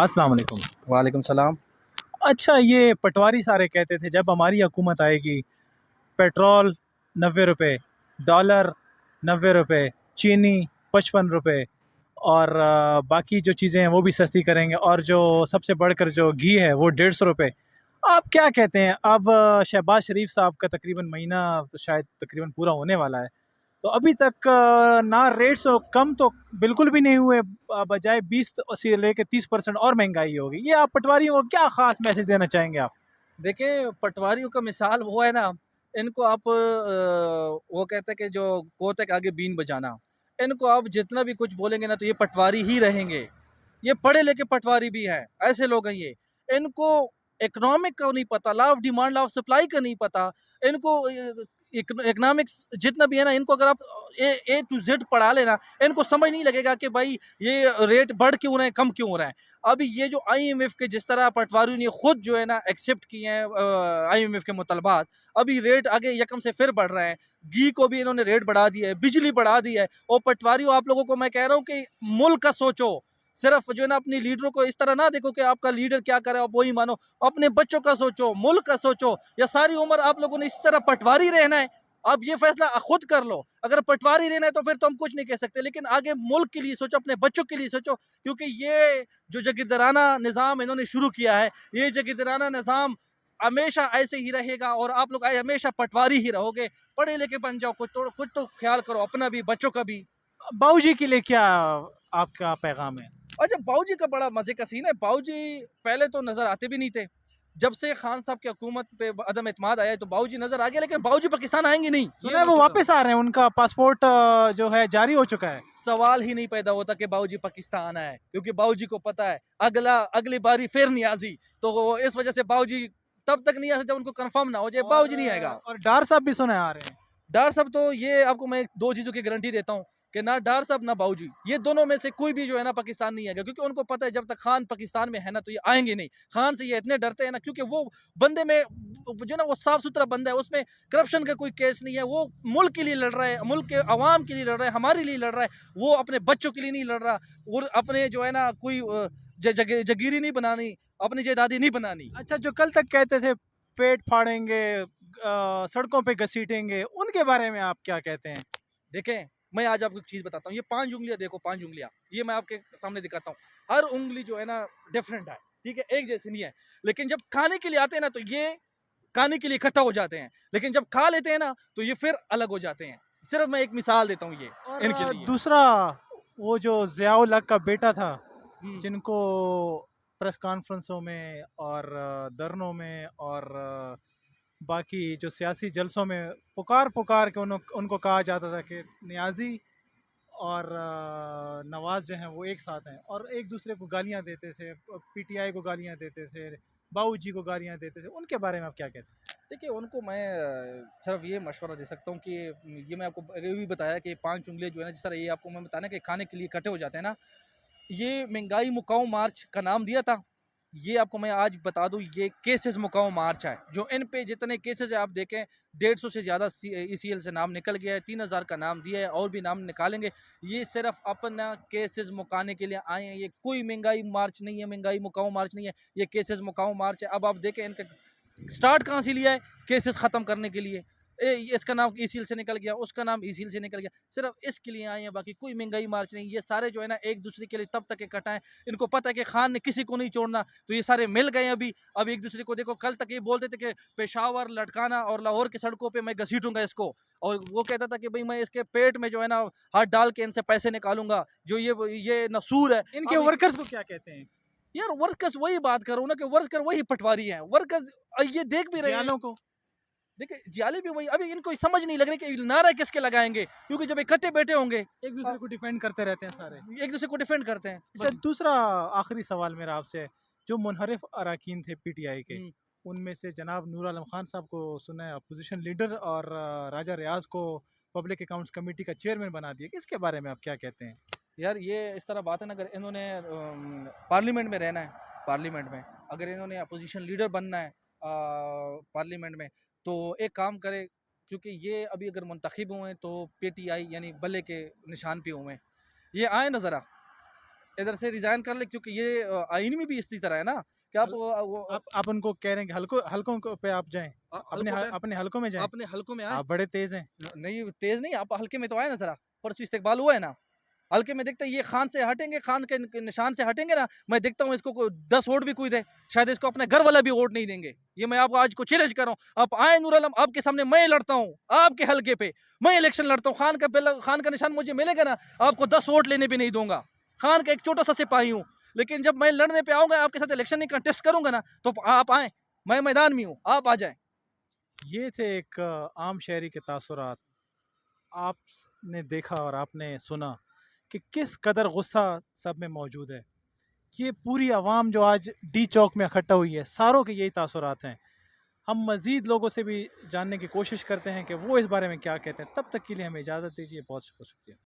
अस्सलाम वालेकुम। वालेकुम सलाम। अच्छा, ये पटवारी सारे कहते थे जब हमारी हुकूमत आएगी पेट्रोल 90 रुपये, डॉलर 90 रुपये, चीनी 55 रुपये और बाकी जो चीज़ें हैं वो भी सस्ती करेंगे और जो सबसे बढ़कर जो घी है वो 150 रुपये। आप क्या कहते हैं? अब शहबाज शरीफ साहब का तकरीबन महीना तो शायद तकरीबन पूरा होने वाला है, तो अभी तक ना रेट्स कम तो बिल्कुल भी नहीं हुए, बजाय 20 से लेके 30% और महंगाई होगी। ये आप पटवारियों को क्या खास मैसेज देना चाहेंगे आप? देखिए, पटवारियों का मिसाल वो है ना, इनको आप वो कहते हैं कि जो कोते के आगे बीन बजाना, इनको आप जितना भी कुछ बोलेंगे ना तो ये पटवारी ही रहेंगे। ये पढ़े लिखे पटवारी भी हैं, ऐसे लोग हैं ये। इनको इकोनॉमिक का नहीं पता, law of demand, law of supply का नहीं पता। इनको इकोनॉमिक्स जितना भी है ना, इनको अगर आप ए टू जेड पढ़ा लेना, इनको समझ नहीं लगेगा कि भाई ये रेट बढ़ क्यों रहे हैं, कम क्यों हो रहा है। अभी ये जो आईएमएफ के जिस तरह पटवारियों ने खुद जो है ना एक्सेप्ट किए हैं आईएमएफ के मुतलबात, अभी रेट आगे यकम से फिर बढ़ रहे हैं। घी को भी इन्होंने रेट बढ़ा दिया है, बिजली बढ़ा दी है। और पटवारियों, आप लोगों को मैं कह रहा हूँ कि मुल्क का सोचो। सिर्फ जो है ना अपने लीडरों को इस तरह ना देखो कि आपका लीडर क्या करे आप वही मानो। अपने बच्चों का सोचो, मुल्क का सोचो। या सारी उम्र आप लोगों ने इस तरह पटवारी रहना है? आप ये फैसला खुद कर लो। अगर पटवारी रहना है तो फिर तो हम कुछ नहीं कह सकते, लेकिन आगे मुल्क के लिए सोचो, अपने बच्चों के लिए सोचो। क्योंकि ये जो जागीरदाराना निज़ाम इन्होंने शुरू किया है, ये जागीरदाराना निज़ाम हमेशा ऐसे ही रहेगा और आप लोग हमेशा पटवारी ही रहोगे। पढ़े लिखे बन जाओ, कुछ तो ख्याल करो अपना भी, बच्चों का भी। बाबूजी के लिए क्या आपका पैगाम है? अच्छा, बाबूजी का बड़ा मजे का सीन है। बाबूजी पहले तो नजर आते भी नहीं थे। जब से खान साहब की हुकूमत पे अदम एतमाद आया है तो बाबूजी नजर आ गया, लेकिन बाबूजी पाकिस्तान आएंगे नहीं, ये सुना है मैं वो बता रहा वापस हूँ। आ रहे हैं, उनका पासपोर्ट जो है जारी हो चुका है। सवाल ही नहीं पैदा होता कि बाबूजी पाकिस्तान आए, क्योंकि बाबूजी को पता है अगली बारी फिर नियाजी। तो वो इस वजह से बाबूजी तब तक नहीं आ सकते जब उनको कंफर्म ना हो जाए बाबूजी नहीं आएगा। और डार साहब भी सुने आ रहे हैं। डार साहब तो ये आपको मैं दो चीज़ों की गारंटी देता हूँ कि ना डार साहब ना बाबूजी, ये दोनों में से कोई भी जो है ना पाकिस्तान नहीं आएगा, क्योंकि उनको पता है जब तक खान पाकिस्तान में है ना तो ये आएंगे नहीं। खान से ये इतने डरते हैं ना, क्योंकि वो बंदे में जो ना वो साफ सुथरा बंदा है, उसमें करप्शन का कोई केस नहीं है। वो मुल्क के लिए लड़ रहा है, मुल्क के अवाम के लिए लड़ रहा है, हमारे लिए लड़ रहा है। वो अपने बच्चों के लिए नहीं लड़ रहा। और अपने जो है ना कोई जगीरी नहीं बनानी, अपनी जायदादी नहीं बनानी। अच्छा, जो कल तक कहते थे पेट फाड़ेंगे, सड़कों पे घसीटेंगे, उनके बारे में आप क्या कहते हैं? देखें, मैं आज आपको एक चीज़ बताता हूँ। ये 5 उँगलियाँ देखो, 5 उँगलियाँ, ये मैं आपके सामने दिखाता हूँ। हर उँगली जो है ना डिफरेंट है, ठीक है? एक जैसी नहीं है। लेकिन जब खाने के लिए आते हैं ना, तो ये खाने के लिए इकट्ठा हो जाते हैं। लेकिन जब खा लेते हैं ना, तो ये फिर अलग हो जाते हैं। सिर्फ मैं एक मिसाल देता हूँ ये, और इनके लिए। दूसरा, वो जो ज़ियाउल हक का बेटा था, हुँ। जिनको प्रेस कॉन्फ्रेंसों में और धरनों में और बाकी जो सियासी जलसों में पुकार पुकार के उनको कहा जाता था कि नियाज़ी और नवाज़ जो हैं वो एक साथ हैं, और एक दूसरे को गालियां देते थे, पीटीआई को गालियां देते थे, बाबूजी को गालियां देते थे। उनके बारे में आप क्या कहते हैं? देखिए, उनको मैं सिर्फ ये मशवरा दे सकता हूँ कि ये मैं आपको ये भी बताया कि 5 उँगलियाँ जो है ना, जिस तरह ये आपको मैं बताया ना कि खाने के लिए इकट्ठे हो जाते हैं ना, ये महंगाई मुकाओ मार्च का नाम दिया था। ये आपको मैं आज बता दूं, ये केसेस मुकाओ मार्च है। जो इन पे जितने केसेस है आप देखें, 150 से ज़्यादा ईसीएल से नाम निकल गया है, 3000 का नाम दिया है, और भी नाम निकालेंगे। ये सिर्फ अपना केसेस मुकाने के लिए आए हैं। ये कोई महंगाई मार्च नहीं है, महंगाई मुकाओ मार्च नहीं है, ये केसेस मुकाओ मार्च है। अब आप देखें इनका स्टार्ट कहाँ से लिया है, केसेस ख़त्म करने के लिए। इसका नाम ईसीएल से निकल गया, उसका नाम ईसीएल से निकल गया, सिर्फ इसके लिए आए हैं, बाकी कोई महंगाई मार्च नहीं। ये सारे जो है ना एक दूसरे के लिए तब तक इकट्ठा है। इनको पता है कि खान ने किसी को नहीं छोड़ना, तो ये सारे मिल गए अभी। अब एक दूसरे को देखो, कल तक ये बोलते थे कि पेशावर, लटकाना और लाहौर की सड़कों पे मैं घसीटूंगा इसको। और वो कहता था कि भाई मैं इसके पेट में जो है ना हाथ डाल के इनसे पैसे निकालूंगा, जो ये नसूर है। इनके अब वर्कर्स को क्या कहते हैं? यार, वर्कर्स वही बात कर रहा हूँ ना कि वर्कर वही पटवारी हैं। वर्कर्स ये देख भी रहे हैं। जियालों को? देखिए, जियाली भी वही। अभी इनको समझ नहीं लग रही कि नारा किसके लगाएंगे, क्योंकि जब इकट्ठे बैठे होंगे एक दूसरे को डिफेंड करते रहते हैं सारे। एक दूसरे को डिफेंड करते हैं अच्छा, बस। दूसरा आखिरी सवाल मेरा आपसे है। जो मुनहरिफ अरकान थे पीटीआई के, हम्म, उनमें से जनाब नूर आलम खान साहब को सुना है अपोजिशन लीडर, और राजा रियाज को पब्लिक अकाउंट्स कमेटी का चेयरमैन बना दिया। किसके बारे में आप क्या कहते हैं? यार, ये इस तरह बात है ना, अगर इन्होंने पार्लियामेंट में रहना है, पार्लियामेंट में अगर इन्होंने अपोजिशन लीडर बनना है पार्लियामेंट में, तो एक काम करे। क्योंकि ये अभी अगर मुंतखब हुए हैं तो पीटीआई यानी बल्ले के निशान पे हुए हैं। ये आए ना ज़रा, इधर से रिजाइन कर ले, क्योंकि ये आईन में भी इसी तरह है ना कि आप आप उनको कह रहे हैं कि हलकों पे आप जाएं, हल्कों पे अपने हलकों में जाएं। अपने हल्कों में आए। आप बड़े तेज हैं। नहीं तेज नहीं, आप हल्के में तो आए ना जरा, परसों इस्तेकबाल हुआ है ना, हल्के में देखते हैं ये खान से हटेंगे, खान के निशान से हटेंगे ना, मैं देखता हूँ इसको 10 वोट भी कोई दे, शायद इसको अपने घर वाला भी वोट नहीं देंगे। ये मैं आपको आज को चैलेंज कर रहा हूँ, आप आए नूर आलम, आपके सामने मैं लड़ता हूँ, आपके हल्के पे मैं इलेक्शन लड़ता हूँ, खान का निशान मुझे मिलेगा ना, आपको 10 वोट लेने भी नहीं दूंगा। खान का एक छोटा सा सिपाही हूँ, लेकिन जब मैं लड़ने पे आऊंगा, आपके साथ इलेक्शन नहीं कंटेस्ट करूंगा ना, तो आप आए, मैं मैदान में हूँ, आप आ जाए। ये थे एक आम शहरी के तासुरात। आपने देखा और आपने सुना कि किस कदर गुस्सा सब में मौजूद है। ये पूरी आवाम जो आज डी चौक में इकट्ठा हुई है, सारों के यही तासुरात हैं। हम मज़ीद लोगों से भी जानने की कोशिश करते हैं कि वो इस बारे में क्या कहते हैं। तब तक के लिए हमें इजाज़त दीजिए। बहुत शुक्रिया।